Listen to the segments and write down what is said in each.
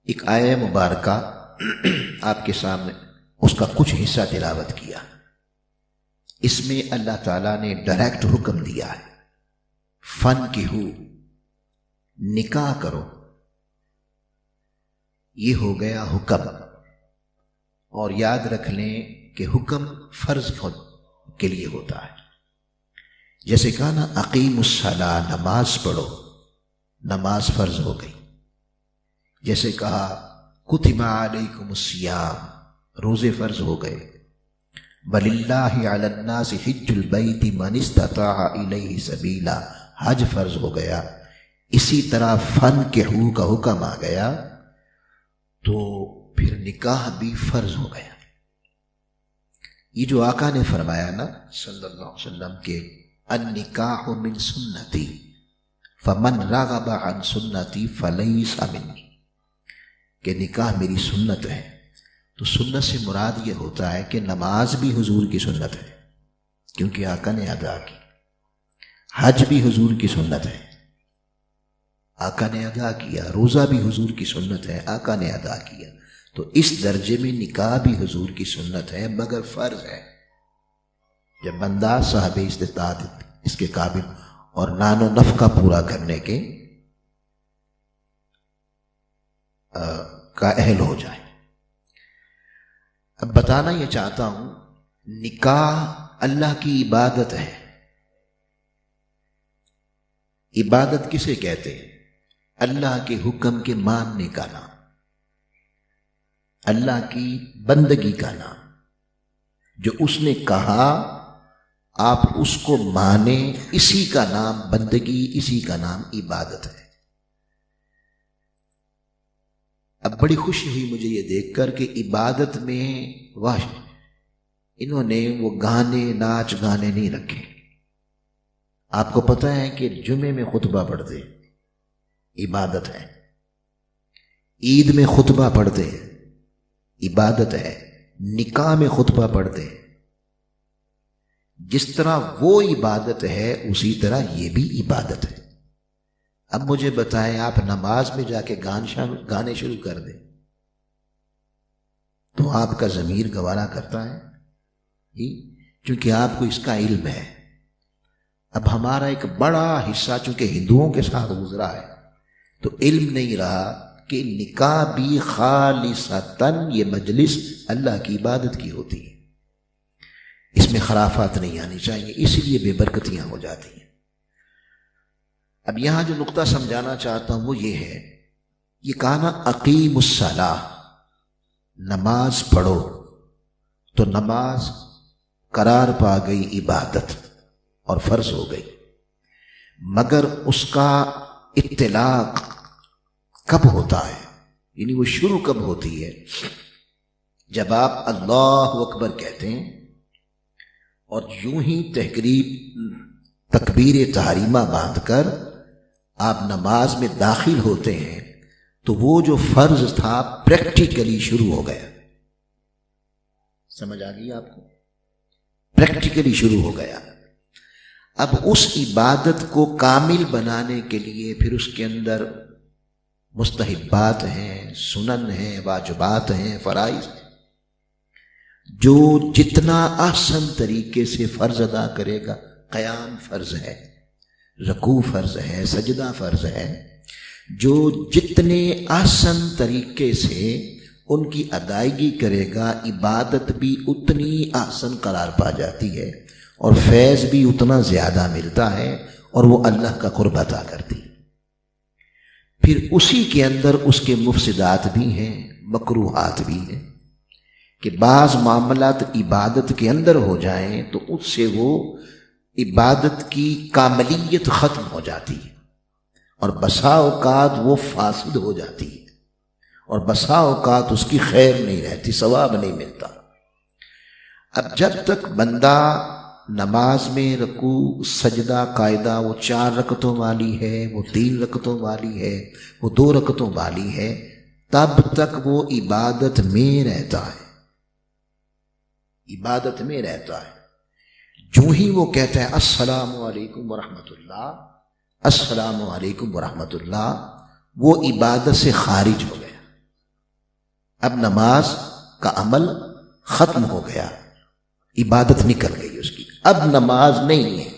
ایک آیہ مبارکہ آپ کے سامنے اس کا کچھ حصہ تلاوت کیا۔ اس میں اللہ تعالیٰ نے ڈائریکٹ حکم دیا ہے، فَانْکِحُوا، نکاح کرو۔ یہ ہو گیا حکم، اور یاد رکھ لیں کہ حکم فرض کے لیے ہوتا ہے۔ جیسے کہا نا اقیم الصلاۃ، نماز پڑھو، نماز فرض ہو گئی۔ جیسے کہا کتب علیکم الصیام، روزے فرض ہو گئے۔ وَلِلَّهِ عَلَى النَّاسِ حِجُّ الْبَيْتِ مَنِ اسْتَطَاعَ إِلَيْهِ سَبِيلًا، حج فرض ہو گیا۔ اسی طرح فَانْکِحُوا کا حکم آ گیا تو پھر نکاح بھی فرض ہو گیا۔ یہ جو آقا نے فرمایا نا صلی اللہ علیہ وسلم کہ النکاح من سنتی فمن رغب عن سنتی فلیس منی، کہ نکاح میری سنت ہے، تو سنت سے مراد یہ ہوتا ہے کہ نماز بھی حضور کی سنت ہے کیونکہ آقا نے ادا کی، حج بھی حضور کی سنت ہے آقا نے ادا کیا، روزہ بھی حضور کی سنت ہے آقا نے ادا کیا، تو اس درجے میں نکاح بھی حضور کی سنت ہے مگر فرض ہے۔ جب بندہ صاحب استطاعت اس کے قابل اور نان و نفقہ پورا کرنے کے کا اہل ہو جائے۔ اب بتانا یہ چاہتا ہوں، نکاح اللہ کی عبادت ہے۔ عبادت کسے کہتے ہیں؟ اللہ کے حکم کے ماننے کا نام، اللہ کی بندگی کا نام۔ جو اس نے کہا آپ اس کو مانیں، اسی کا نام بندگی، اسی کا نام عبادت ہے۔ اب بڑی خوشی ہوئی مجھے یہ دیکھ کر کہ عبادت میں انہوں نے وہ گانے ناچ گانے نہیں رکھے۔ آپ کو پتہ ہے کہ جمعے میں خطبہ پڑھتے عبادت ہے، عید میں خطبہ پڑھتے عبادت ہے، نکاح میں خطبہ پڑھتے۔ جس طرح وہ عبادت ہے اسی طرح یہ بھی عبادت ہے۔ اب مجھے بتائیں، آپ نماز میں جا کے گانے شروع کر دیں تو آپ کا ضمیر گوارا کرتا ہے؟ چونکہ آپ کو اس کا علم ہے۔ اب ہمارا ایک بڑا حصہ چونکہ ہندوؤں کے ساتھ گزرا ہے تو علم نہیں رہا کہ نکاح بھی خالصتاً یہ مجلس اللہ کی عبادت کی ہوتی ہے، اس میں خرافات نہیں آنی چاہیے، اس لیے بے برکتیاں ہو جاتی ہیں۔ اب یہاں جو نقطہ سمجھانا چاہتا ہوں وہ یہ ہے، یہ کہا نا اقیم الصلاۃ، نماز پڑھو، تو نماز قرار پا گئی عبادت اور فرض ہو گئی، مگر اس کا اطلاق کب ہوتا ہے؟ یعنی وہ شروع کب ہوتی ہے؟ جب آپ اللہ اکبر کہتے ہیں اور یوں ہی تکبیر تحریمہ باندھ کر آپ نماز میں داخل ہوتے ہیں تو وہ جو فرض تھا پریکٹیکلی شروع ہو گیا۔ سمجھ آ گئی آپ کو؟ پریکٹیکلی شروع ہو گیا۔ اب اس عبادت کو کامل بنانے کے لیے پھر اس کے اندر مستحبات ہیں، سنن ہیں، واجبات ہیں، فرائض ہیں۔ جو جتنا احسن طریقے سے فرض ادا کرے گا، قیام فرض ہے، رکوع فرض ہے، سجدہ فرض ہے، جو جتنے احسن طریقے سے ان کی ادائیگی کرے گا، عبادت بھی اتنی احسن قرار پا جاتی ہے اور فیض بھی اتنا زیادہ ملتا ہے اور وہ اللہ کا قرب عطا کرتی ہے۔ پھر اسی کے اندر اس کے مفسدات بھی ہیں، مکروہات بھی ہیں، کہ بعض معاملات عبادت کے اندر ہو جائیں تو اس سے وہ عبادت کی کاملیت ختم ہو جاتی ہے اور بسا اوقات وہ فاسد ہو جاتی ہے اور بسا اوقات اس کی خیر نہیں رہتی، ثواب نہیں ملتا۔ اب جب تک بندہ نماز میں رکوع سجدہ قاعدہ وہ 4 رکعتوں والی ہے، وہ 3 رکعتوں والی ہے، وہ 2 رکعتوں والی ہے، تب تک وہ عبادت میں رہتا ہے، عبادت میں رہتا ہے۔ جو ہی وہ کہتا ہے السلام علیکم ورحمۃ اللہ، السلام علیکم ورحمۃ اللہ، وہ عبادت سے خارج ہو گیا۔ اب نماز کا عمل ختم ہو گیا، عبادت نکل گئی اس کی، اب نماز نہیں ہے۔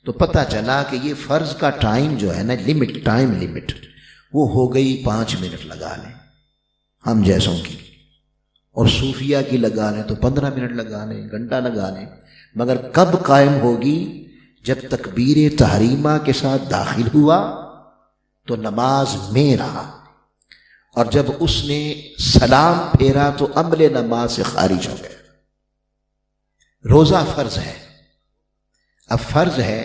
تو پتہ چلا کہ یہ فرض کا ٹائم جو ہے نا، ٹائم لمٹ وہ ہو گئی 5 منٹ لگا لیں ہم جیسوں کی، اور صوفیہ کی لگا لیں تو 15 منٹ لگا لیں، گھنٹہ لگا لیں، مگر کب قائم ہوگی؟ جب تکبیر تحریمہ کے ساتھ داخل ہوا تو نماز میں رہا، اور جب اس نے سلام پھیرا تو عمل نماز سے خارج ہو گیا۔ روزہ فرض ہے، اب فرض ہے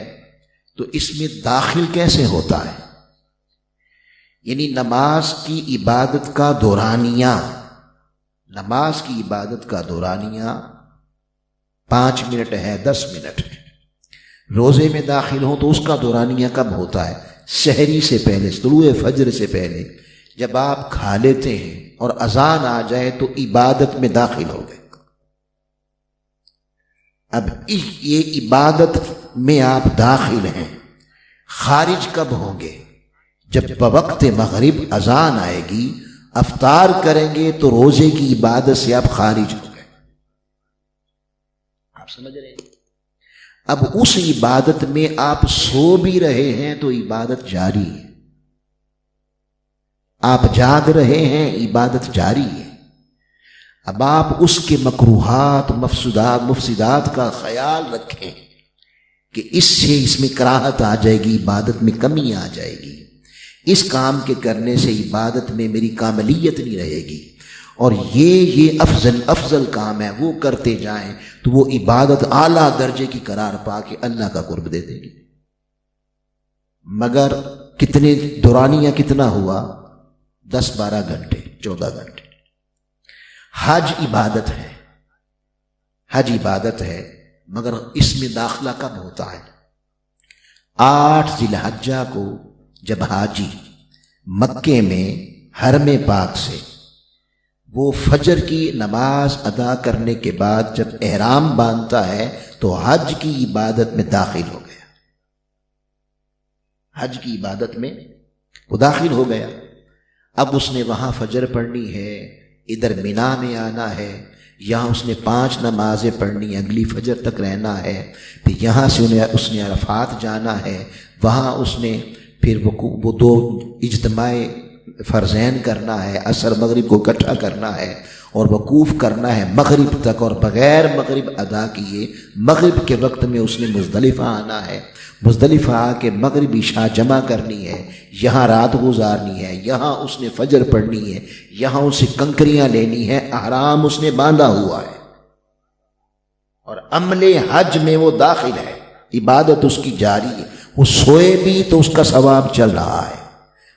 تو اس میں داخل کیسے ہوتا ہے؟ یعنی نماز کی عبادت کا دورانیہ، نماز کی عبادت کا دورانیہ 5 منٹ ہے، 10 منٹ ہے۔ روزے میں داخل ہوں تو اس کا دورانیہ کب ہوتا ہے؟ سحری سے پہلے، طلوع فجر سے پہلے، جب آپ کھا لیتے ہیں اور اذان آ جائے تو عبادت میں داخل ہو گئے۔ اب یہ عبادت میں آپ داخل ہیں، خارج کب ہوں گے؟ جب بوقت مغرب اذان آئے گی، افطار کریں گے تو روزے کی عبادت سے آپ خارج ہو گئے۔ آپ سمجھ رہے ہیں؟ اب اس عبادت میں آپ سو بھی رہے ہیں تو عبادت جاری ہے، آپ جاگ رہے ہیں، عبادت جاری ہے۔ اب آپ اس کے مکروہات، مفسدات کا خیال رکھیں کہ اس میں کراہت آ جائے گی، عبادت میں کمی آ جائے گی، اس کام کے کرنے سے عبادت میں میری کاملیت نہیں رہے گی، اور یہ افضل کام ہے، وہ کرتے جائیں تو وہ عبادت اعلیٰ درجے کی قرار پا کے اللہ کا قرب دے دے گی۔ مگر کتنے دورانیہ کتنا ہوا؟ 10-12 گھنٹے، 14 گھنٹے۔ حج عبادت ہے، حج عبادت ہے، مگر اس میں داخلہ کب ہوتا ہے؟ 8 ذی الحجہ کو جب حاجی مکے میں حرم پاک سے وہ فجر کی نماز ادا کرنے کے بعد جب احرام باندھتا ہے تو حج کی عبادت میں داخل ہو گیا، حج کی عبادت میں وہ داخل ہو گیا۔ اب اس نے وہاں فجر پڑھنی ہے، ادھر مینا میں آنا ہے، یہاں اس نے 5 نمازیں پڑھنی، اگلی فجر تک رہنا ہے، پھر یہاں سے اس نے عرفات جانا ہے، وہاں اس نے پھر وہ 2 اجتماع فرضین کرنا ہے، عصر مغرب کو اکٹھا کرنا ہے، اور وقوف کرنا ہے مغرب تک، اور بغیر مغرب ادا کیے مغرب کے وقت میں اس نے مزدلفہ آنا ہے، مزدلفہ آ کے مغرب عشاء جمع کرنی ہے، یہاں رات گزارنی ہے، یہاں اس نے فجر پڑھنی ہے، یہاں اسے کنکریاں لینی ہے، احرام اس نے باندھا ہوا ہے، اور عمل حج میں وہ داخل ہے، عبادت اس کی جاری ہے۔ وہ سوئے بھی تو اس کا ثواب چل رہا ہے،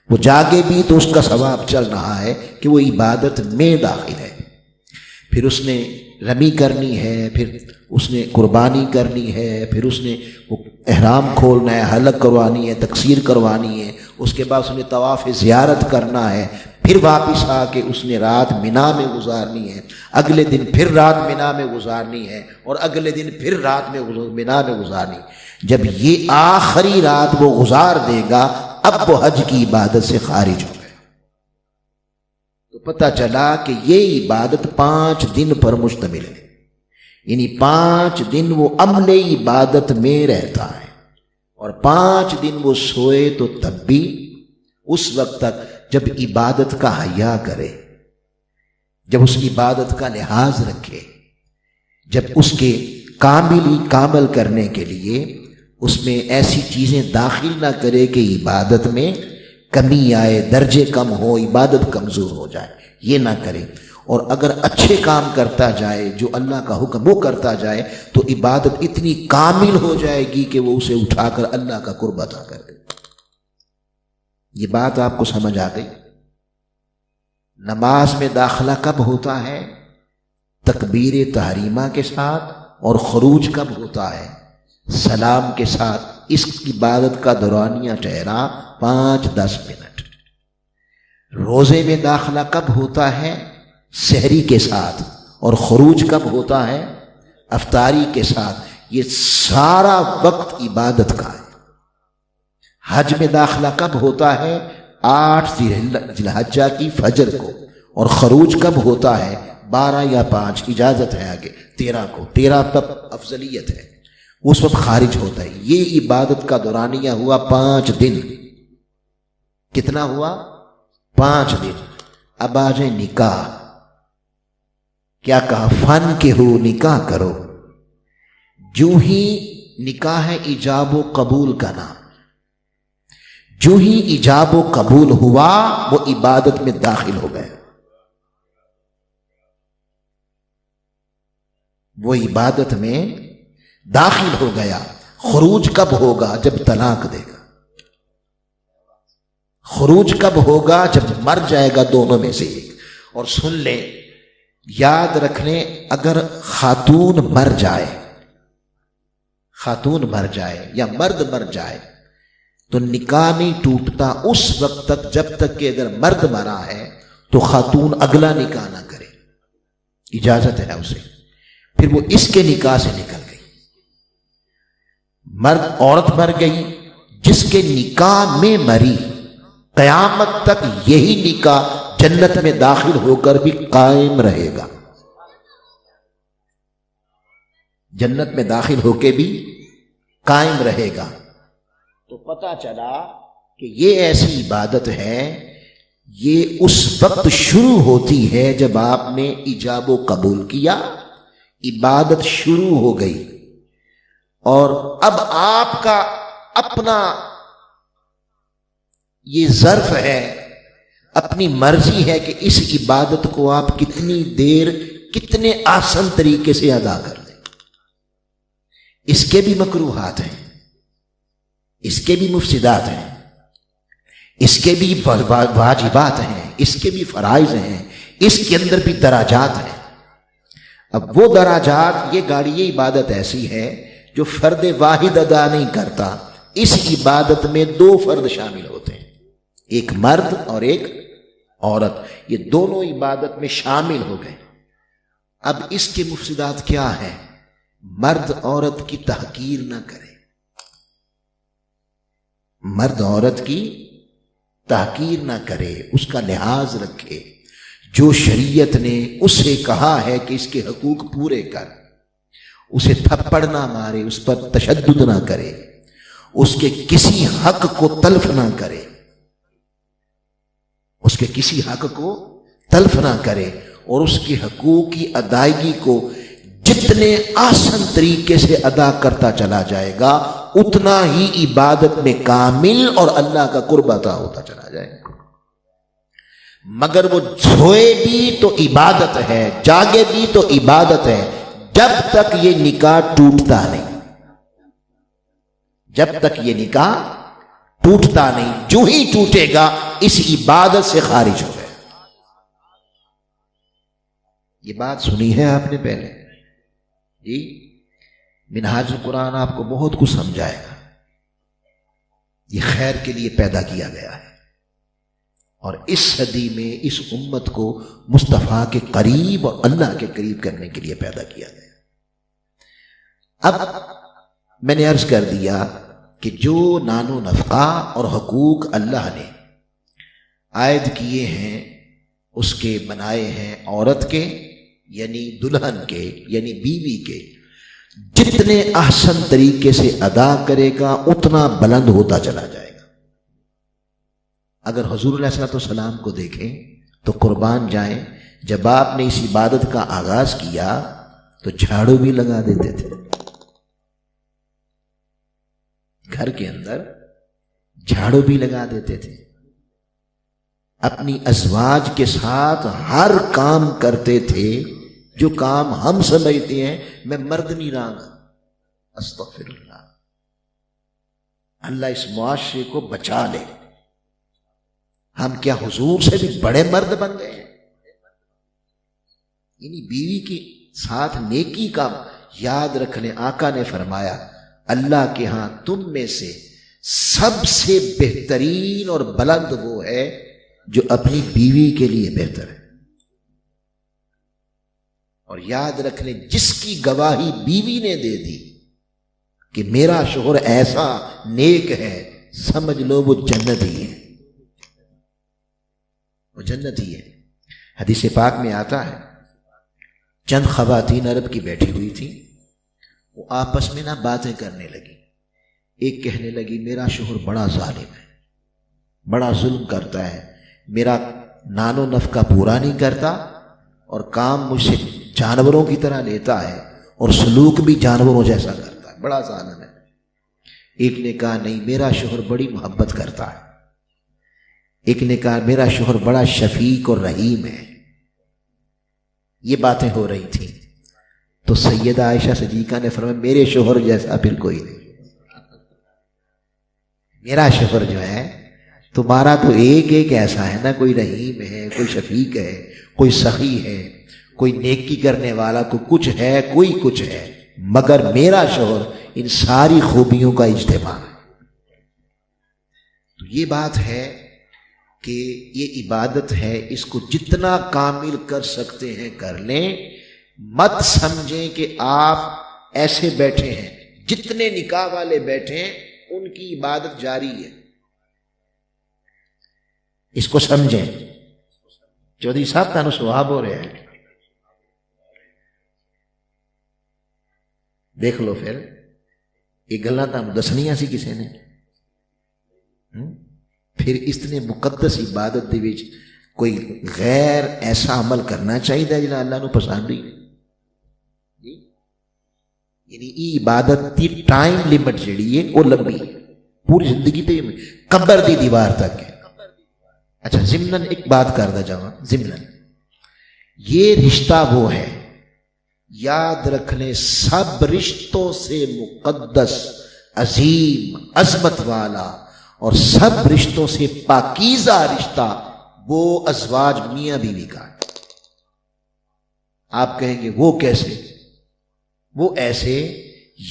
وہ جاگے بھی تو اس کا ثواب چل رہا ہے کہ وہ عبادت میں داخل ہے۔ پھر اس نے رمی کرنی ہے، پھر اس نے قربانی کرنی ہے، پھر اس نے وہ احرام کھولنا ہے، حلق کروانی ہے، تقصیر کروانی ہے، اس کے بعد اس نے طواف زیارت کرنا ہے، پھر واپس آ کے اس نے رات مینا میں گزارنی ہے، اگلے دن پھر رات مینا میں گزارنی ہے، اور اگلے دن پھر رات میں مینا میں گزارنی۔ جب یہ آخری رات وہ گزار دے گا اب وہ حج کی عبادت سے خارج ہو گئے۔ تو پتہ چلا کہ یہ عبادت 5 دن پر مشتمل ہے، یعنی 5 دن وہ عمل عبادت میں رہتا ہے، اور 5 دن وہ سوئے تو تب بھی اس وقت تک جب عبادت کا حیا کرے، جب اس عبادت کا لحاظ رکھے، جب اس کے کامل کرنے کے لیے اس میں ایسی چیزیں داخل نہ کرے کہ عبادت میں کمی آئے، درجے کم ہو، عبادت کمزور ہو جائے، یہ نہ کرے، اور اگر اچھے کام کرتا جائے، جو اللہ کا حکم وہ کرتا جائے، تو عبادت اتنی کامل ہو جائے گی کہ وہ اسے اٹھا کر اللہ کا قرب عطا کر دے۔ یہ بات آپ کو سمجھ آ گئی؟ نماز میں داخلہ کب ہوتا ہے؟ تکبیر تحریمہ کے ساتھ، اور خروج کب ہوتا ہے؟ سلام کے ساتھ۔ اس عبادت کا دورانیہ ٹھہرا 5-10 منٹ۔ روزے میں داخلہ کب ہوتا ہے؟ سحری کے ساتھ، اور خروج کب ہوتا ہے؟ افطاری کے ساتھ۔ یہ سارا وقت عبادت کا ہے۔ حج میں داخلہ کب ہوتا ہے؟ 8 ذی الحجہ کی فجر کو، اور خروج کب ہوتا ہے؟ 12 یا 5، اجازت ہے آگے 13 کو، 13 تب افضلیت ہے، اس وقت خارج ہوتا ہے۔ یہ عبادت کا دورانیہ ہوا 5 دن۔ کتنا ہوا؟ 5 دن۔ اب آ جائیں نکاح۔ کیا کہا؟ فن کے ہو نکاح کرو۔ جو ہی نکاح ہے ایجاب و قبول کا نام، جو ہی ایجاب و قبول ہوا وہ عبادت میں داخل ہو گئے، وہ عبادت میں داخل ہو گیا۔ خروج کب ہوگا؟ جب طلاق دے گا۔ خروج کب ہوگا؟ جب مر جائے گا دونوں میں سے ایک۔ اور سن لیں، یاد رکھ لیں، اگر خاتون مر جائے، خاتون مر جائے یا مرد مر جائے تو نکاح نہیں ٹوٹتا اس وقت تک جب تک کہ اگر مرد مرا ہے تو خاتون اگلا نکاح نہ کرے، اجازت ہے اسے، پھر وہ اس کے نکاح سے نکل گئی۔ مرد عورت مر گئی، جس کے نکاح میں مری، قیامت تک یہی نکاح جنت میں داخل ہو کر بھی قائم رہے گا، جنت میں داخل ہو کے بھی قائم رہے گا۔ تو پتہ چلا کہ یہ ایسی عبادت ہے، یہ اس وقت شروع ہوتی ہے جب آپ نے ایجاب و قبول کیا، عبادت شروع ہو گئی، اور اب آپ کا اپنا یہ ظرف ہے، اپنی مرضی ہے کہ اس عبادت کو آپ کتنی دیر کتنے آسان طریقے سے ادا کر دیں۔ اس کے بھی مکروہات ہیں، اس کے بھی مفسدات ہیں، اس کے بھی واجبات ہیں، اس کے بھی فرائض ہیں، اس کے اندر بھی دراجات ہیں۔ اب وہ دراجات، یہ گاڑی، یہ عبادت ایسی ہے جو فرد واحد ادا نہیں کرتا، اس عبادت میں 2 فرد شامل ہوتے ہیں، ایک مرد اور ایک عورت، یہ دونوں عبادت میں شامل ہو گئے۔ اب اس کے مفسدات کیا ہیں؟ مرد عورت کی تحقیر نہ کرے، مرد عورت کی تحقیر نہ کرے، اس کا لحاظ رکھے، جو شریعت نے اسے کہا ہے کہ اس کے حقوق پورے کر، اسے تھپڑ نہ مارے، اس پر تشدد نہ کرے، اس کے کسی حق کو تلف نہ کرے، اس کے کسی حق کو تلف نہ کرے، اور اس کے حقوق کی ادائیگی کو جتنے آسان طریقے سے ادا کرتا چلا جائے گا اتنا ہی عبادت میں کامل اور اللہ کا قرب عطا ہوتا چلا جائے گا۔ مگر وہ سوئے بھی تو عبادت ہے، جاگے بھی تو عبادت ہے، جب تک یہ نکاح ٹوٹتا نہیں، جب تک یہ نکاح ٹوٹتا نہیں، جو ہی ٹوٹے گا اس عبادت سے خارج ہو گئے۔ یہ بات سنی ہے آپ نے پہلے جی؟ منہاج القرآن آپ کو بہت کچھ سمجھائے گا، یہ خیر کے لیے پیدا کیا گیا ہے، اور اس صدی میں اس امت کو مصطفیٰ کے قریب اور اللہ کے قریب کرنے کے لیے پیدا کیا گیا۔ اب میں نے عرض کر دیا کہ جو نان و نفقہ اور حقوق اللہ نے عائد کیے ہیں، اس کے بنائے ہیں عورت کے، یعنی دلہن کے، یعنی بیوی کے، جتنے احسن طریقے سے ادا کرے گا اتنا بلند ہوتا چلا جائے گا۔ اگر حضور علیہ الصلوۃ والسلام کو دیکھیں تو قربان جائیں، جب آپ نے اس عبادت کا آغاز کیا تو جھاڑو بھی لگا دیتے تھے، گھر کے اندر جھاڑو بھی لگا دیتے تھے، اپنی ازواج کے ساتھ ہر کام کرتے تھے جو کام ہم سمجھتے ہیں میں مرد نہیں رہا، استغفر اللہ، اللہ اس معاشرے کو بچا لے، ہم کیا حضور سے بھی بڑے مرد بن گئے ہیں؟ یعنی بیوی کے ساتھ نیکی کا یاد رکھ لیں، آقا نے فرمایا اللہ کے ہاں تم میں سے سب سے بہترین اور بلند وہ ہے جو اپنی بیوی کے لیے بہتر ہے، اور یاد رکھ لیں جس کی گواہی بیوی نے دے دی کہ میرا شوہر ایسا نیک ہے، سمجھ لو وہ جنت ہی ہے، وہ جنت ہی ہے۔ حدیث پاک میں آتا ہے چند خواتین عرب کی بیٹھی ہوئی تھیں، وہ آپس میں باتیں کرنے لگی. ایک کہنے لگی میرا شوہر بڑا ظالم ہے، بڑا ظلم کرتا ہے، میرا نان و نفقہ پورا نہیں کرتا اور کام مجھ سے جانوروں کی طرح لیتا ہے اور سلوک بھی جانوروں جیسا کرتا ہے، بڑا ظالم ہے. ایک نے کہا نہیں میرا شوہر بڑی محبت کرتا ہے. ایک نے کہا میرا شوہر بڑا شفیق اور رحیم ہے. یہ باتیں ہو رہی تھیں تو سیدہ عائشہ صدیقہ نے فرمایا میرے شوہر جیسا پھر کوئی نہیں. میرا شوہر جو ہے تمہارا تو ایک ایسا ہے نا، کوئی رحیم ہے، کوئی شفیق ہے، کوئی سخی ہے، کوئی نیکی کرنے والا، کوئی کچھ ہے، کوئی کچھ ہے، مگر میرا شوہر ان ساری خوبیوں کا اجتماع ہے. تو یہ بات ہے کہ یہ عبادت ہے، اس کو جتنا کامل کر سکتے ہیں کر لیں. مت سمجھیں کہ آپ ایسے بیٹھے ہیں، جتنے نکاح والے بیٹھے ہیں ان کی عبادت جاری ہے. اس کو سمجھیں. چودھری صاحب تانوں سواب ہو رہے ہیں، دیکھ لو پھر یہ گلاں تانوں دسنیاں سی کسے نے. پھر اس نے مقدس عبادت دے وچ کوئی غیر ایسا عمل کرنا چاہیے جڑا اللہ نو پسند ہی نہیں. یعنی یہ عبادت دی ٹائم لمٹ جڑی ہے وہ لمبی ہے، پوری زندگی تے قبر دی دیوار تک ہے. اچھا ضمناً ایک بات کردا جاواں، ضمناً یہ رشتہ وہ ہے، یاد رکھ لیں سب رشتوں سے مقدس، عظیم، عظمت والا اور سب رشتوں سے پاکیزہ رشتہ وہ ازواج میاں بیوی کا ہے. آپ کہیں گے وہ کیسے؟ وہ ایسے،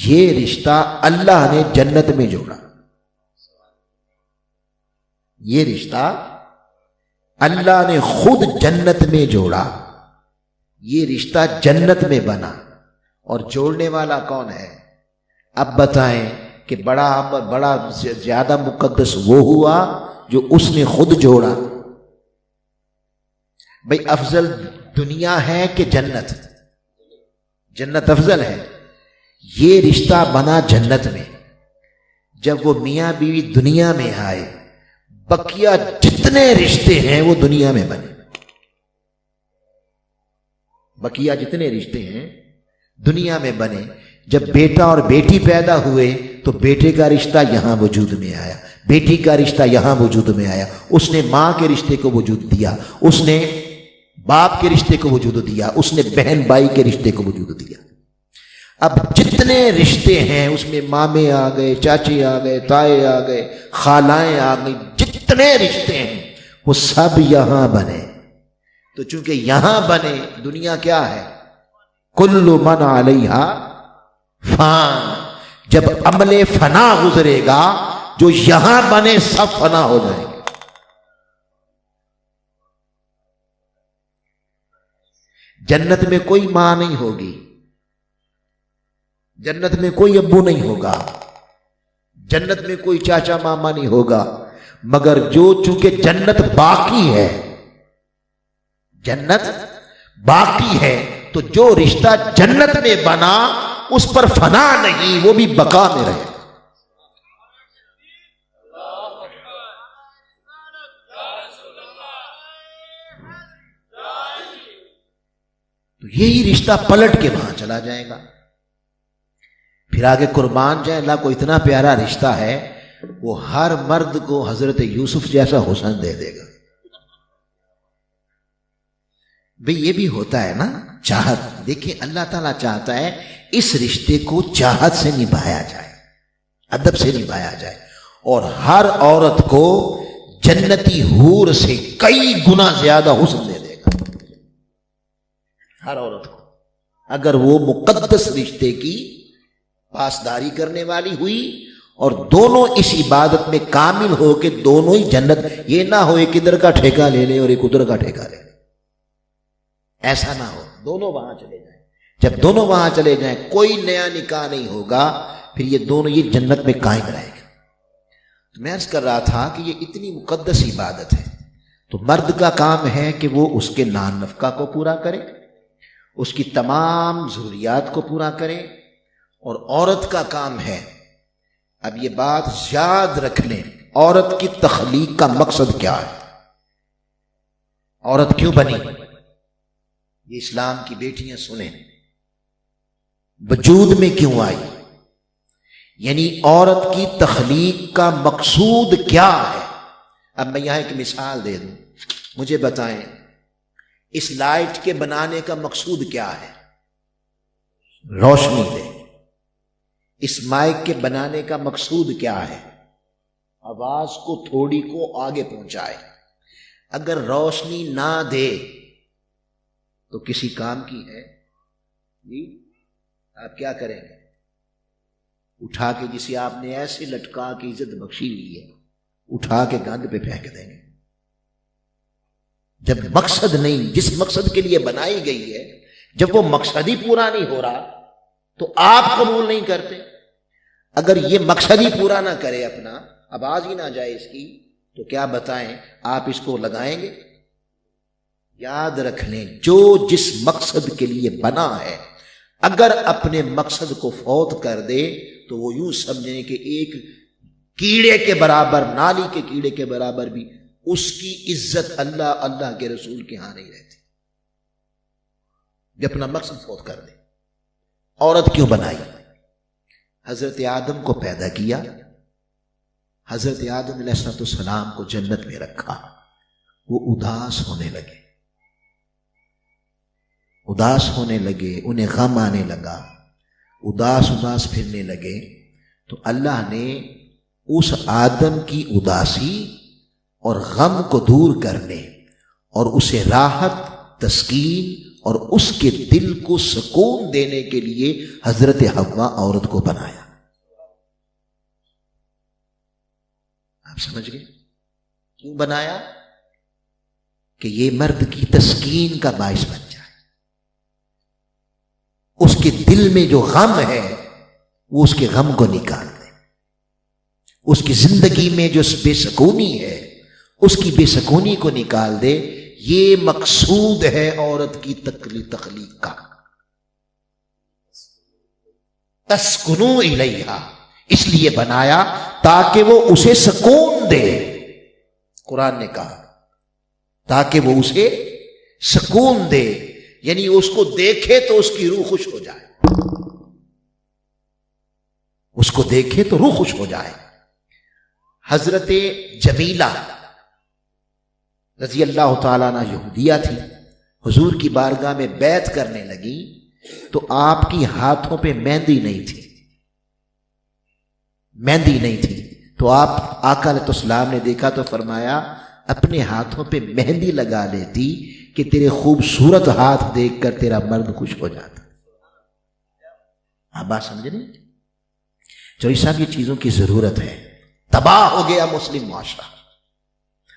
یہ رشتہ اللہ نے جنت میں جوڑا. یہ رشتہ اللہ نے خود جنت میں جوڑا. یہ رشتہ جنت میں بنا. اور جوڑنے والا کون ہے؟ اب بتائیں کہ بڑا زیادہ مقدس وہ ہوا جو اس نے خود جوڑا. بھئی افضل دنیا ہے کہ جنت؟ جنت افضل ہے. یہ رشتہ بنا جنت میں. جب وہ میاں بیوی دنیا میں آئے، بقیہ جتنے رشتے ہیں وہ دنیا میں بنے. بقیہ جتنے رشتے ہیں دنیا میں بنے. جب بیٹا اور بیٹی پیدا ہوئے تو بیٹے کا رشتہ یہاں وجود میں آیا، بیٹی کا رشتہ یہاں وجود میں آیا. اس نے ماں کے رشتے کو وجود دیا، اس نے باپ کے رشتے کو وجود دیا، اس نے بہن بھائی کے رشتے کو وجود دیا. اب جتنے رشتے ہیں اس میں مامے آ گئے، چاچے آ گئے، تائے آ گئے، خالائیں آ گئی، جتنے رشتے ہیں وہ سب یہاں بنے. تو چونکہ یہاں بنے، دنیا کیا ہے؟ کل من علیہا فان. جب عمل فنا گزرے گا جو یہاں بنے سب فنا ہو جائیں گے. جنت میں کوئی ماں نہیں ہوگی، جنت میں کوئی ابو نہیں ہوگا، جنت میں کوئی چاچا ماما نہیں ہوگا، مگر چونکہ جنت باقی ہے، جنت باقی ہے، تو جو رشتہ جنت میں بنا اس پر فنا نہیں، وہ بھی بقا میں رہے. تو یہی رشتہ پلٹ کے وہاں چلا جائے گا. پھر آگے قربان جائے، اللہ کو اتنا پیارا رشتہ ہے وہ ہر مرد کو حضرت یوسف جیسا حسن دے دے گا. بھئی یہ بھی ہوتا ہے نا چاہت. دیکھیں اللہ تعالیٰ چاہتا ہے اس رشتے کو چاہت سے نبھایا جائے، ادب سے نبھایا جائے، اور ہر عورت کو جنتی حور سے کئی گنا زیادہ حسن دے دے گا. ہر عورت کو اگر وہ مقدس رشتے کی پاسداری کرنے والی ہوئی اور دونوں اس عبادت میں کامل ہو کے دونوں ہی جنت. یہ نہ ہو ایک ادھر کا ٹھیکہ لے لے اور ایک ادھر کا ٹھیکہ لے لے، ایسا نہ ہو. دونوں وہاں چلے جائیں. جب دونوں وہاں چلے جائیں کوئی نیا نکاح نہیں ہوگا، پھر یہ دونوں یہ جنت میں قائم رہے گا. تو میں عرض کر رہا تھا کہ یہ اتنی مقدس عبادت ہے. تو مرد کا کام ہے کہ وہ اس کے نان نفقہ کو پورا کرے، اس کی تمام ضروریات کو پورا کرے، اور عورت کا کام ہے، اب یہ بات یاد رکھ لیں، عورت کی تخلیق کا مقصد کیا ہے؟ عورت کیوں بنی؟ یہ اسلام کی بیٹیاں سنیں، وجود میں کیوں آئی؟ یعنی عورت کی تخلیق کا مقصود کیا ہے؟ اب میں یہاں ایک مثال دے دوں، مجھے بتائیں اس لائٹ کے بنانے کا مقصود کیا ہے؟ روشنی دے۔ اس مائک کے بنانے کا مقصود کیا ہے؟ آواز کو تھوڑی کو آگے پہنچائے۔ اگر روشنی نہ دے تو کسی کام کی ہے؟ جی آپ کیا کریں گے؟ اٹھا کے جسے آپ نے ایسے لٹکا کے عزت بخشی لی ہے، اٹھا کے گند پہ پھینک دیں گے۔ جب مقصد نہیں، جس مقصد کے لیے بنائی گئی ہے، جب وہ مقصد ہی پورا نہیں ہو رہا تو آپ قبول نہیں کرتے۔ اگر یہ مقصد ہی پورا نہ کرے اپنا، آواز ہی نہ جائے اس کی، تو کیا بتائیں آپ اس کو لگائیں گے؟ یاد رکھ لیں، جو جس مقصد کے لیے بنا ہے اگر اپنے مقصد کو فوت کر دے تو وہ یوں سمجھیں کہ ایک کیڑے کے برابر، نالی کے کیڑے کے برابر بھی اس کی عزت اللہ کے رسول کے ہاں نہیں رہتی، جو اپنا مقصد فوت کر دے۔ عورت کیوں بنائی؟ حضرت آدم کو پیدا کیا، حضرت آدم علیہ السلام کو جنت میں رکھا، وہ اداس ہونے لگے، انہیں غم آنے لگا، اداس پھرنے لگے، تو اللہ نے اس آدم کی اداسی اور غم کو دور کرنے اور اسے راحت، تسکین اور اس کے دل کو سکون دینے کے لیے حضرت حوا عورت کو بنایا۔ آپ سمجھ گئے کیوں بنایا؟ کہ یہ مرد کی تسکین کا باعث بن جائے، اس کے دل میں جو غم ہے وہ اس کے غم کو نکال دے، اس کی زندگی میں جو بے سکونی ہے اس کی بے سکونی کو نکال دے۔ یہ مقصود ہے عورت کی تخلیق کا۔ تسکنو الیہا، اس لیے بنایا تاکہ وہ اسے سکون دے، قرآن نے کہا تاکہ وہ اسے سکون دے، یعنی اس کو دیکھے تو اس کی روح خوش ہو جائے، اس کو دیکھے تو روح خوش ہو جائے۔ حضرت جمیلہ رضی اللہ تعالیٰ عنہ یہودیہ تھی، حضور کی بارگاہ میں بیعت کرنے لگی تو آپ کی ہاتھوں پہ مہندی نہیں تھی، تو آپ آقا علیہ السلام نے دیکھا تو فرمایا اپنے ہاتھوں پہ مہندی لگا لیتی کہ تیرے خوبصورت ہاتھ دیکھ کر تیرا مرد خوش ہو جاتا۔ آپ بات سمجھ رہے ہیں؟ چوہدری صاحب یہ چیزوں کی ضرورت ہے۔ تباہ ہو گیا مسلم معاشرہ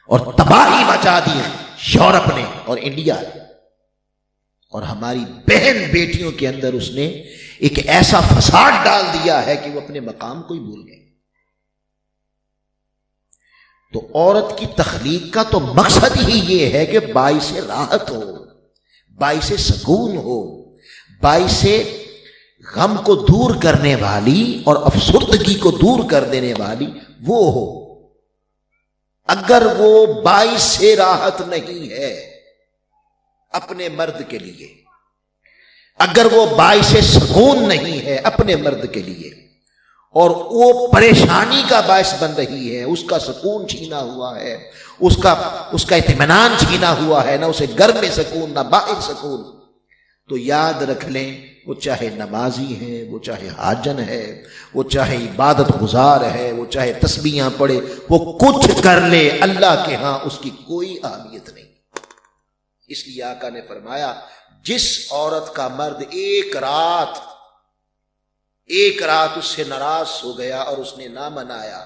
اور تباہی مچا دی یورپ نے اور انڈیا نے، اور ہماری بہن بیٹیوں کے اندر اس نے ایک ایسا فساد ڈال دیا ہے کہ وہ اپنے مقام کو ہی بھول گئے۔ تو عورت کی تخلیق کا تو مقصد ہی یہ ہے کہ باعث راحت ہو، باعث سکون ہو، باعث غم کو دور کرنے والی اور افسردگی کو دور کر دینے والی وہ ہو۔ اگر وہ باعث راحت نہیں ہے اپنے مرد کے لیے، اگر وہ باعث سکون نہیں ہے اپنے مرد کے لیے، اور وہ پریشانی کا باعث بن رہی ہے، اس کا سکون چھینا ہوا ہے، اس کا اطمینان چھینا ہوا ہے، نہ اسے گھر میں سکون نہ باہر سکون، تو یاد رکھ لیں وہ چاہے نمازی ہے، وہ چاہے حاجن ہے، وہ چاہے عبادت گزار ہے، وہ چاہے تسبیحاں پڑھے، وہ کچھ کر لے، اللہ کے ہاں اس کی کوئی اہمیت نہیں۔ اس لیے آقا نے فرمایا جس عورت کا مرد ایک رات اس سے ناراض ہو گیا اور اس نے نہ منایا،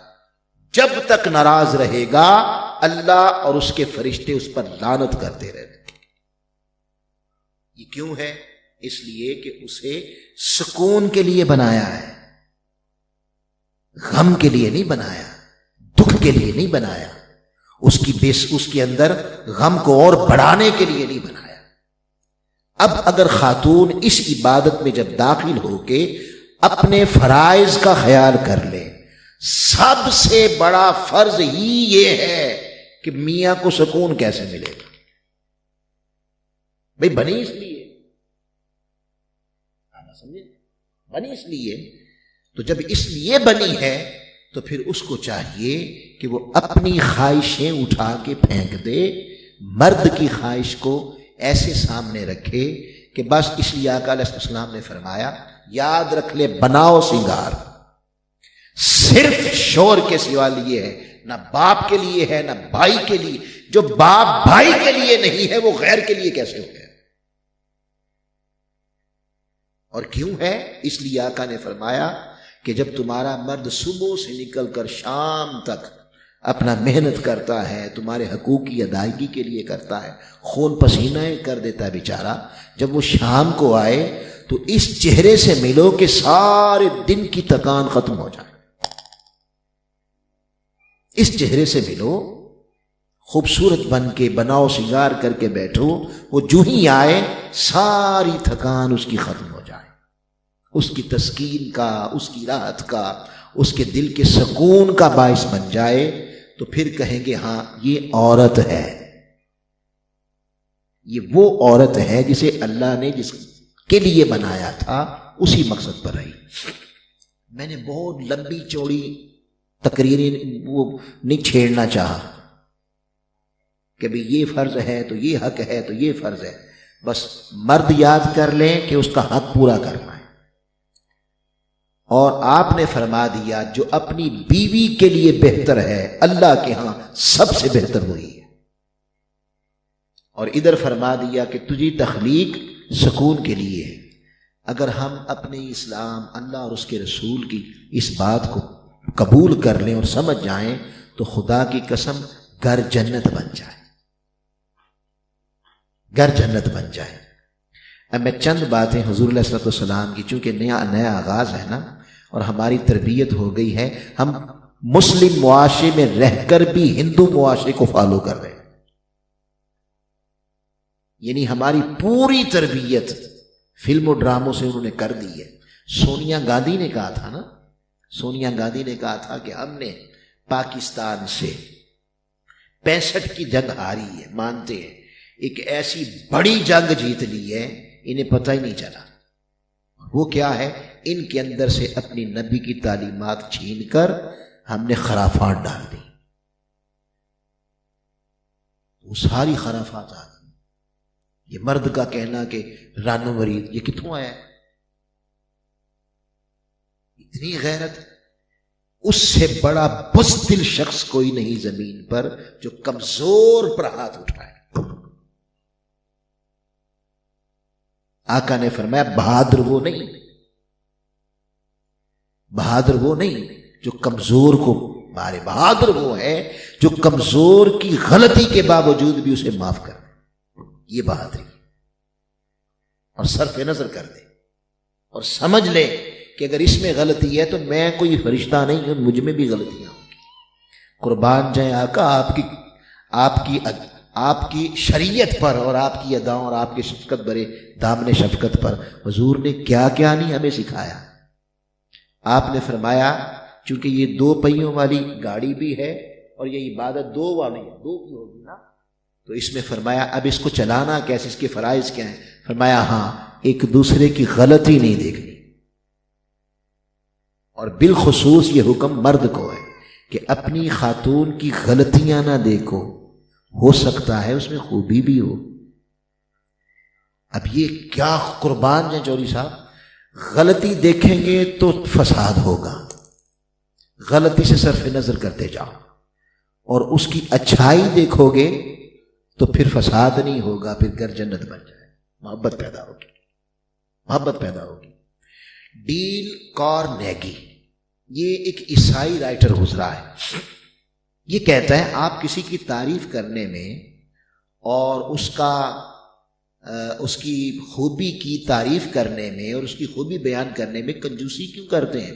جب تک ناراض رہے گا اللہ اور اس کے فرشتے اس پر لعنت کرتے رہتے۔ یہ کیوں ہے؟ اس لیے کہ اسے سکون کے لیے بنایا ہے، غم کے لیے نہیں بنایا، دکھ کے لیے نہیں بنایا، اس کے اندر غم کو اور بڑھانے کے لیے نہیں بنایا۔ اب اگر خاتون اس عبادت میں جب داخل ہو کے اپنے فرائض کا خیال کر لے، سب سے بڑا فرض ہی یہ ہے کہ میاں کو سکون کیسے ملے گا۔ بھئی بنی اس لیے، سمجھے، بنی اس لیے، تو جب اس لیے بنی ہے تو پھر اس کو چاہیے کہ وہ اپنی خواہشیں اٹھا کے پھینک دے، مرد کی خواہش کو ایسے سامنے رکھے کہ بس اس لیے آقا علیہ السلام نے فرمایا یاد رکھ لے بناؤ سنگار، صرف شور کے سوا لیے ہے، نہ باپ کے لیے ہے نہ بھائی کے لیے۔ جو باپ بھائی کے لیے نہیں ہے وہ غیر کے لیے کیسے ہو گیا؟ اور کیوں ہے؟ اس لیے آقا نے فرمایا کہ جب تمہارا مرد صبح سے نکل کر شام تک اپنا محنت کرتا ہے، تمہارے حقوق کی ادائیگی کے لیے کرتا ہے، خون پسینہ کر دیتا ہے بیچارہ، جب وہ شام کو آئے تو اس چہرے سے ملو کہ سارے دن کی تکان ختم ہو جائے۔ اس چہرے سے ملو، خوبصورت بن کے بناؤ سنگار کر کے بیٹھو، وہ جو ہی آئے ساری تھکان اس کی ختم ہو جائے، اس کی تسکین کا، اس کی راحت کا، اس کے دل کے سکون کا باعث بن جائے، تو پھر کہیں گے ہاں یہ عورت ہے، یہ وہ عورت ہے جسے اللہ نے جس کے لیے بنایا تھا اسی مقصد پر رہی۔ میں نے بہت لمبی چوڑی تقریریں وہ نہیں چھیڑنا چاہا کہ بھی یہ فرض ہے تو یہ حق ہے تو یہ فرض ہے، بس مرد یاد کر لیں کہ اس کا حق پورا کرنا ہے۔ اور آپ نے فرما دیا جو اپنی بیوی کے لیے بہتر ہے اللہ کے ہاں سب سے بہتر وہی ہے، اور ادھر فرما دیا کہ تجھی تخلیق سکون کے لیے ہے۔ اگر ہم اپنے اسلام، اللہ اور اس کے رسول کی اس بات کو قبول کر لیں اور سمجھ جائیں تو خدا کی قسم گھر جنت بن جائے، گھر جنت بن جائے۔ اب میں چند باتیں حضور علیہ الصلوۃ والسلام کی، چونکہ نیا آغاز ہے نا اور ہماری تربیت ہو گئی ہے، ہم مسلم معاشرے میں رہ کر بھی ہندو معاشرے کو فالو کر رہے ہیں، یعنی ہماری پوری تربیت فلم و ڈراموں سے انہوں نے کر دی ہے۔ سونیا گاندھی نے کہا تھا نا، سونیا گاندھی نے کہا تھا کہ ہم نے پاکستان سے 65 کی جنگ ہاری ہے، مانتے ہیں، ایک ایسی بڑی جنگ جیت لی ہے انہیں پتہ ہی نہیں چلا۔ وہ کیا ہے؟ ان کے اندر سے اپنی نبی کی تعلیمات چھین کر ہم نے خرافات ڈال دی، وہ ساری خرافات آ گئی۔ یہ مرد کا کہنا کہ رانو مرید، یہ کتوں آیا ہے؟ اتنی غیرت! اس سے بڑا بزدل شخص کوئی نہیں زمین پر جو کمزور پر ہاتھ اٹھائے۔ آقا نے فرمایا بہادر وہ نہیں، بہادر وہ نہیں جو کمزور کو مارے، بہادر وہ ہے جو کمزور کی غلطی کے باوجود بھی اسے معاف کر دے، یہ بہادری، اور صرف نظر کر دے اور سمجھ لے کہ اگر اس میں غلطی ہے تو میں کوئی فرشتہ نہیں ہوں، مجھ میں بھی غلطیاں ہوں گی۔ قربان جائیں آقا آپ کی شریعت پر اور آپ کی اداؤں اور آپ کے شفقت برے دامن شفقت پر حضور نے کیا کیا نہیں ہمیں سکھایا۔ آپ نے فرمایا چونکہ یہ 2 پہیوں والی گاڑی بھی ہے اور یہ عبادت 2 والی ہے، 2 کی ہوگی نا، تو اس میں فرمایا اب اس کو چلانا کیسے، اس کے فرائض کیا ہیں؟ فرمایا ہاں ایک دوسرے کی غلطی نہیں دیکھنی، اور بالخصوص یہ حکم مرد کو ہے کہ اپنی خاتون کی غلطیاں نہ دیکھو، ہو سکتا ہے اس میں خوبی بھی ہو۔ اب یہ کیا قربان جائیں چوری صاحب، غلطی دیکھیں گے تو فساد ہوگا، غلطی سے صرف نظر کرتے جاؤ، اور اس کی اچھائی دیکھو گے تو پھر فساد نہیں ہوگا، پھر گھر جنت بن جائے، محبت پیدا ہوگی، محبت پیدا ہوگی۔ ڈیل کارنیگی، یہ ایک عیسائی رائٹر گزرا ہے، یہ کہتا ہے آپ کسی کی تعریف کرنے میں اور اس کی خوبی کی تعریف کرنے میں اور اس کی خوبی بیان کرنے میں کنجوسی کیوں کرتے ہیں؟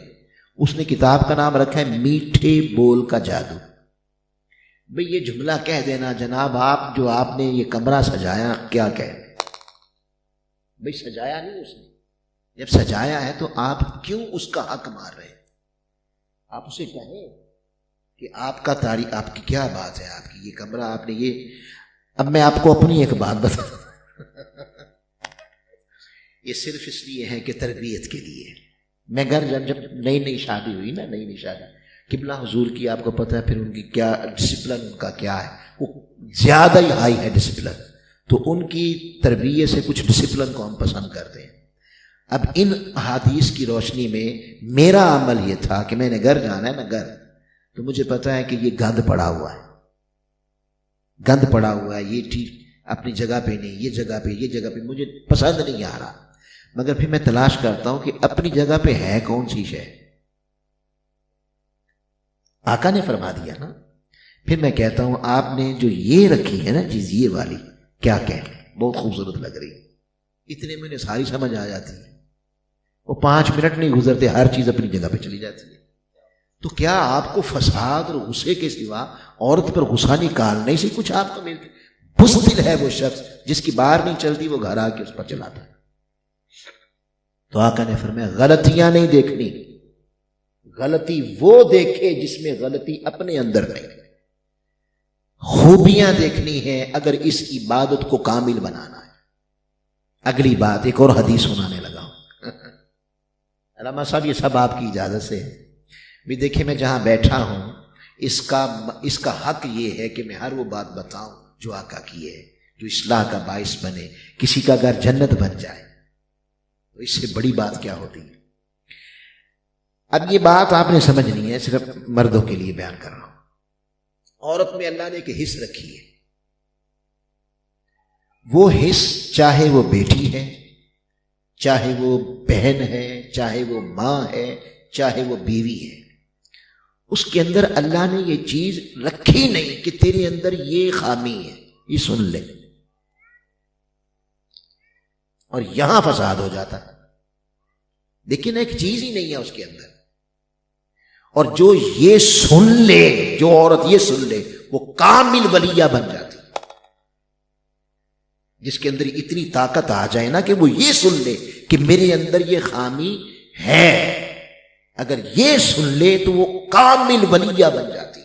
اس نے کتاب کا نام رکھا ہے میٹھے بول کا جادو۔ بھئی یہ جملہ کہہ دینا جناب آپ جو آپ نے یہ کمرہ سجایا کیا کہہ، بھئی سجایا نہیں اس نے، جب سجایا ہے تو آپ کیوں اس کا حق مار رہے ہیں؟ آپ اسے کہیں کہ آپ کا تاریخ، آپ کی کیا بات ہے، آپ کی یہ کمرہ آپ نے یہ. اب میں آپ کو اپنی ایک بات بتا یہ صرف اس لیے ہے کہ تربیت کے لیے. میں گھر جب نئی شادی ہوئی نا، نئی شادی قبلہ حضور کی، آپ کو پتہ ہے پھر ان کی کیا ڈسپلن ان کا کیا ہے، وہ زیادہ ہی ہائی ہے ڈسپلن، تو ان کی تربیت سے کچھ ڈسپلن کو ہم پسند کرتے ہیں. اب ان احادیث کی روشنی میں میرا عمل یہ تھا کہ میں نے گھر جانا ہے نا، گھر تو مجھے پتا ہے کہ یہ گند پڑا ہوا ہے، گند پڑا ہوا ہے، یہ ٹھیک اپنی جگہ پہ نہیں، یہ جگہ پہ، یہ جگہ پہ مجھے پسند نہیں آ رہا، مگر پھر میں تلاش کرتا ہوں کہ اپنی جگہ پہ ہے کون سی شے. آقا نے فرما دیا نا. پھر میں کہتا ہوں آپ نے جو یہ رکھی ہے نا چیز، یہ والی کیا کہہ، بہت خوبصورت لگ رہی، اتنے میں نے ساری سمجھ آ جاتی ہے، وہ 5 منٹ نہیں گزرتے ہر چیز اپنی جگہ پہ چلی جاتی ہے. تو کیا آپ کو فساد اور غصے کے سوا عورت پر غصہ نکالنے سے کچھ آپ کو ملتی؟ بزدل ہے وہ شخص جس کی باہر نہیں چلتی، وہ گھر آ کے اس پر چلاتا ہے. تو آقا نے فرمایا غلطیاں نہیں دیکھنی، غلطی وہ دیکھے جس میں غلطی اپنے اندر نہیں، خوبیاں دیکھنی ہے اگر اس عبادت کو کامل بنانا ہے. اگلی بات ایک اور حدیث سنانے لگا ہوں علامہ صاحب، یہ سب آپ کی اجازت سے ہے. بھی دیکھیں میں جہاں بیٹھا ہوں اس کا حق یہ ہے کہ میں ہر وہ بات بتاؤں جو آقا کی ہے، جو اصلاح کا باعث بنے، کسی کا گھر جنت بن جائے، تو اس سے بڑی بات کیا ہوتی ہے. اب یہ بات آپ نے سمجھنی ہے، صرف مردوں کے لیے بیان کر رہا ہوں. عورت میں اللہ نے ایک حص رکھی ہے، وہ حص چاہے وہ بیٹی ہے، چاہے وہ بہن ہے، چاہے وہ ماں ہے، چاہے وہ بیوی ہے، اس کے اندر اللہ نے یہ چیز رکھی نہیں کہ تیرے اندر یہ خامی ہے، یہ سن لے. اور یہاں فساد ہو جاتا ہے، لیکن ایک چیز ہی نہیں ہے اس کے اندر. اور جو یہ سن لے، جو عورت یہ سن لے، وہ کامل ولیہ بن جاتی، جس کے اندر اتنی طاقت آ جائے نا کہ وہ یہ سن لے کہ میرے اندر یہ خامی ہے، اگر یہ سن لے تو وہ کامل ولیہ بن جاتی.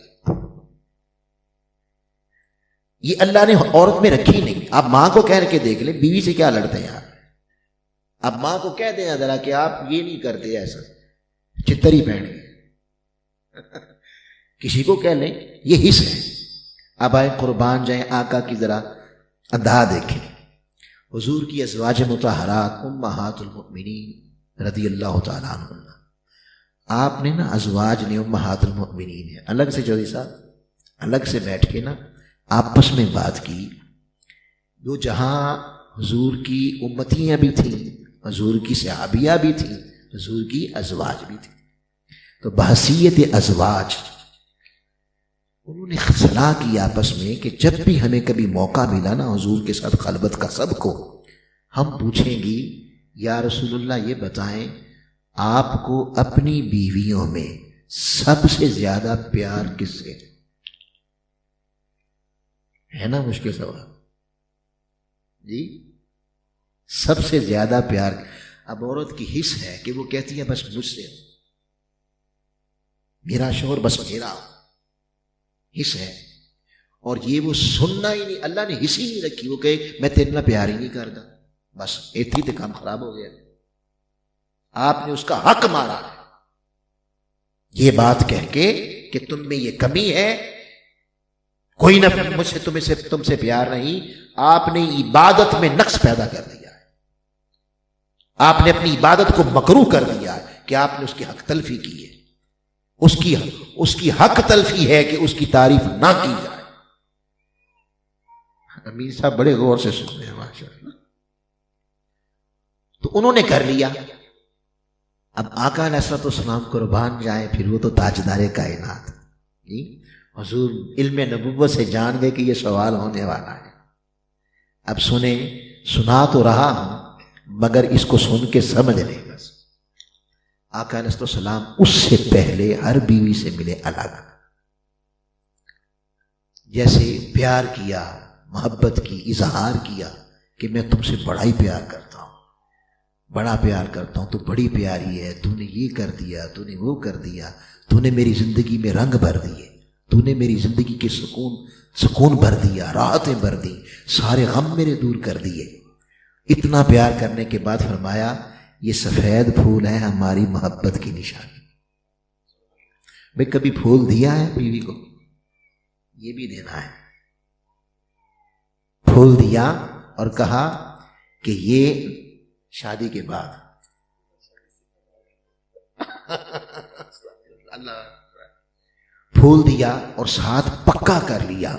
یہ اللہ نے عورت میں رکھی نہیں. آپ ماں کو کہہ کے دیکھ لیں، بیوی سے کیا لڑتے ہیں آپ. اب ماں کو کہہ دیں ذرا کہ آپ یہ نہیں کرتے ایسا، چتر ہی پہن گئے. کسی کو کہہ لیں یہ حص ہے. اب آئے قربان جائیں آقا کی ذرا ادا دیکھیں. حضور کی ازواج مطہرات امہات المؤمنین رضی اللہ تعالیٰ عنہ، آپ نے نا ازواج نے امہات المؤمنین ہے الگ سے چودھری صاحب الگ سے بیٹھ کے نا آپس میں بات کی. جو جہاں حضور کی امتیاں بھی تھیں، حضور کی صحابیہ بھی تھیں، حضور کی ازواج بھی تھیں، تو بحثیت ازواج انہوں نے صلاح کی آپس میں کہ جب بھی ہمیں کبھی موقع ملا نا حضور کے ساتھ خلوت کا، سب کو ہم پوچھیں گی یا رسول اللہ یہ بتائیں آپ کو اپنی بیویوں میں سب سے زیادہ پیار کس سے ہے؟ نا مشکل سوال جی، سب سے زیادہ پیار. اب عورت کی حص ہے کہ وہ کہتی ہے بس مجھ سے، میرا شوہر بس میرا، حص ہے. اور یہ وہ سننا ہی نہیں، اللہ نے حص ہی نہیں رکھی، وہ کہے میں تیرے نہ پیار ہی نہیں کرتا، بس ایتھی تے کام خراب ہو گیا. آپ نے اس کا حق مارا یہ بات کہہ کے کہ تم میں یہ کمی ہے، کوئی نہ مجھ سے تم سے پیار نہیں. آپ نے عبادت میں نقص پیدا کر دیا ہے، آپ نے اپنی عبادت کو مکروہ کر دیا ہے کہ آپ نے اس کی حق تلفی کی ہے. اس کی حق تلفی ہے کہ اس کی تعریف نہ کی جائے. امیر صاحب بڑے غور سے سن رہے ہیں ماشاءاللہ. تو انہوں نے کر لیا. اب آقا علیہ الصلوۃ والسلام قربان جائیں، پھر وہ تو تاجدار کائنات جی، حضور علم نبوت سے جان گئے کہ یہ سوال ہونے والا ہے. اب سنا تو رہا ہوں مگر اس کو سن کے سمجھ لیں. بس آقا علیہ السلام اس سے پہلے ہر بیوی سے ملے الگ. جیسے پیار کیا، محبت کی، اظہار کیا کہ میں تم سے بڑا ہی پیار کرتا ہوں، بڑا پیار کرتا ہوں، تو بڑی پیاری ہے، تو نے یہ کر دیا، تو نے وہ کر دیا، تو نے میری زندگی میں رنگ بھر دیے، تو نے میری زندگی کے سکون بھر دیا، راحتیں بھر دی، سارے غم میرے دور کر دیے۔ اتنا پیار کرنے کے بعد فرمایا یہ سفید پھول ہے ہماری محبت کی نشانی۔ بھئی کبھی پھول دیا ہے بیوی کو؟ یہ بھی دینا ہے۔ پھول دیا اور کہا کہ یہ شادی کے بعد اللہ پھول دیا اور ساتھ پکا کر لیا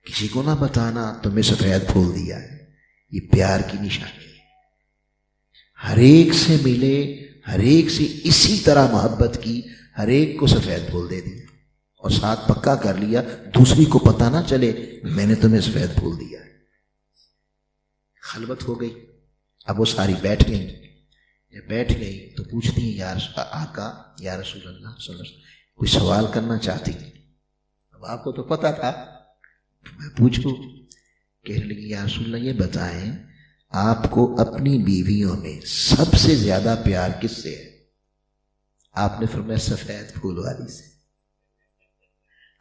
کسی کو نہ بتانا تمہیں سفید پھول دیا ہے، یہ پیار کی نشانی ہے۔ ہر ایک سے ملے، ہر ایک سے اسی طرح محبت کی، ہر ایک کو سفید پھول دے دیا اور ساتھ پکا کر لیا دوسری کو پتہ نہ چلے میں نے تمہیں سفید پھول دیا ہے۔ خلوت ہو گئی، اب وہ ساری بیٹھ گئی۔ جب بیٹھ گئی تو پوچھتی ہیں یا آقا، یا رسول اللہ صلی اللہ علیہ وسلم، کوئی سوال کرنا چاہتی ہیں؟ اب آپ کو تو پتا تھا، میں پوچھوں؟ کہنے لگی یا رسول اللہ یہ بتائیں آپ کو اپنی بیویوں میں سب سے زیادہ پیار کس سے ہے؟ آپ نے فرمایا سفید پھول والی سے۔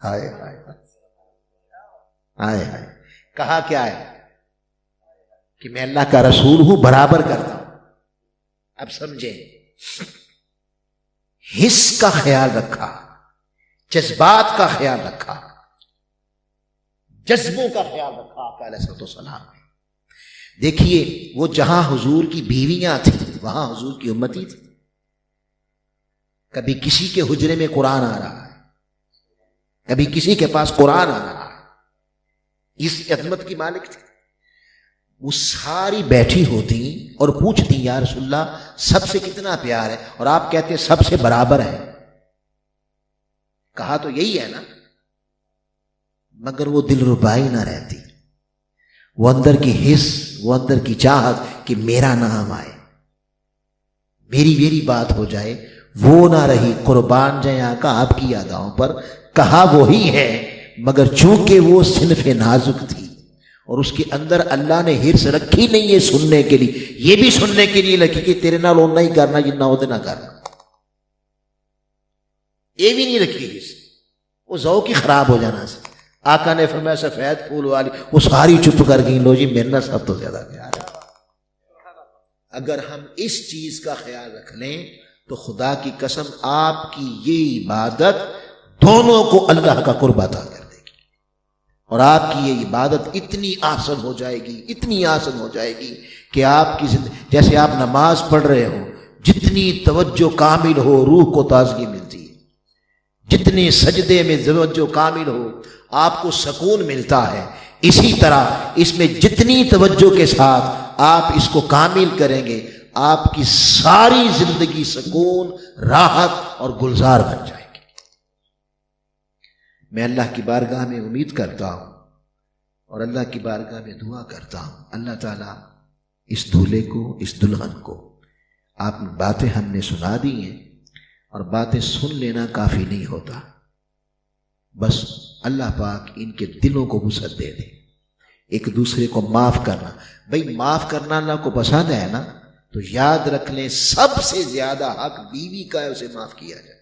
ہائے ہائے ہائے ہائے، کہا کیا ہے کہ میں اللہ کا رسول ہوں، برابر کرتا ہوں۔ اب سمجھیں، حس کا خیال رکھا، جذبات کا خیال رکھا، جذبوں کا خیال رکھا آقا علیہ السلام نے۔ دیکھیے وہ جہاں حضور کی بیویاں تھیں وہاں حضور کی امتی تھی۔ کبھی کسی کے حجرے میں قرآن آ رہا ہے، کبھی کسی کے پاس قرآن آ رہا ہے، اس عظمت کی مالک تھی۔ وہ ساری بیٹھی ہوتی اور پوچھتی یا رسول اللہ سب سے کتنا پیار ہے، اور آپ کہتے ہیں سب سے برابر ہے۔ کہا تو یہی ہے نا، مگر وہ دل ربائی نہ رہتی، وہ اندر کی حس، وہ اندر کی چاہت کہ میرا نام آئے، میری بات ہو جائے، وہ نہ رہی۔ قربان جائیں آقا آپ کی یادوں پر، کہا وہی ہے مگر چونکہ وہ صنف نازک تھی اور اس کے اندر اللہ نے حرص رکھی نہیں ہے سننے کے لیے، یہ بھی سننے کے لیے لگی کہ تیرے نال اوننا ہی کرنا جتنا ہوتے نہ کرنا، یہ بھی نہیں رکھی حرص، وہ ذوق ہی خراب ہو جانا سے۔ آقا نے فرمایا سفید پھول والی، وہ ساری چپ کر گئی، لو جی میرے سب تو زیادہ پیار ہے۔ اگر ہم اس چیز کا خیال رکھ لیں تو خدا کی قسم آپ کی یہ عبادت دونوں کو اللہ کا قرب عطا کر دے گی، اور آپ کی یہ عبادت اتنی آسن ہو جائے گی، اتنی آسن ہو جائے گی کہ آپ کی زندگی، جیسے آپ نماز پڑھ رہے ہو، جتنی توجہ کامل ہو روح کو تازگی ملتی ہے، جتنی سجدے میں توجہ کامل ہو آپ کو سکون ملتا ہے، اسی طرح اس میں جتنی توجہ کے ساتھ آپ اس کو کامل کریں گے آپ کی ساری زندگی سکون، راحت اور گلزار بن جائے گی۔ میں اللہ کی بارگاہ میں امید کرتا ہوں اور اللہ کی بارگاہ میں دعا کرتا ہوں اللہ تعالیٰ اس دولہے کو، اس دلہن کو، آپ باتیں ہم نے سنا دی ہیں اور باتیں سن لینا کافی نہیں ہوتا، بس اللہ پاک ان کے دلوں کو وسعت دے دے، ایک دوسرے کو معاف کرنا۔ بھئی معاف کرنا اللہ کو پسند ہے نا، تو یاد رکھ لیں سب سے زیادہ حق بیوی کا ہے اسے معاف کیا جائے،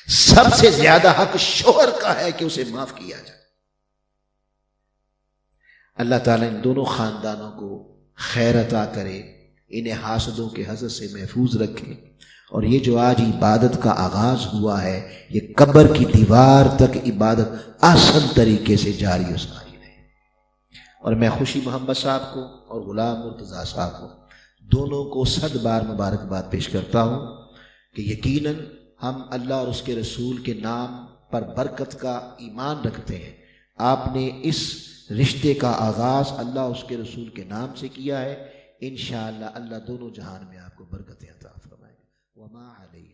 سب سے زیادہ حق شوہر کا ہے کہ اسے معاف کیا جائے۔ اللہ تعالیٰ ان دونوں خاندانوں کو خیر عطا کرے، انہیں حاسدوں کے حسد سے محفوظ رکھے، اور یہ جو آج عبادت کا آغاز ہوا ہے یہ قبر کی دیوار تک عبادت آسان طریقے سے جاری و ساری رہے۔ اور میں خوشی محمد صاحب کو اور غلام مرتضیٰ صاحب کو دونوں کو 100 بار مبارکباد پیش کرتا ہوں کہ یقیناً ہم اللہ اور اس کے رسول کے نام پر برکت کا ایمان رکھتے ہیں۔ آپ نے اس رشتے کا آغاز اللہ اور اس کے رسول کے نام سے کیا ہے، انشاءاللہ اللہ دونوں جہان میں آپ کو برکتیں عطا فرمائے گا۔ وما علیہ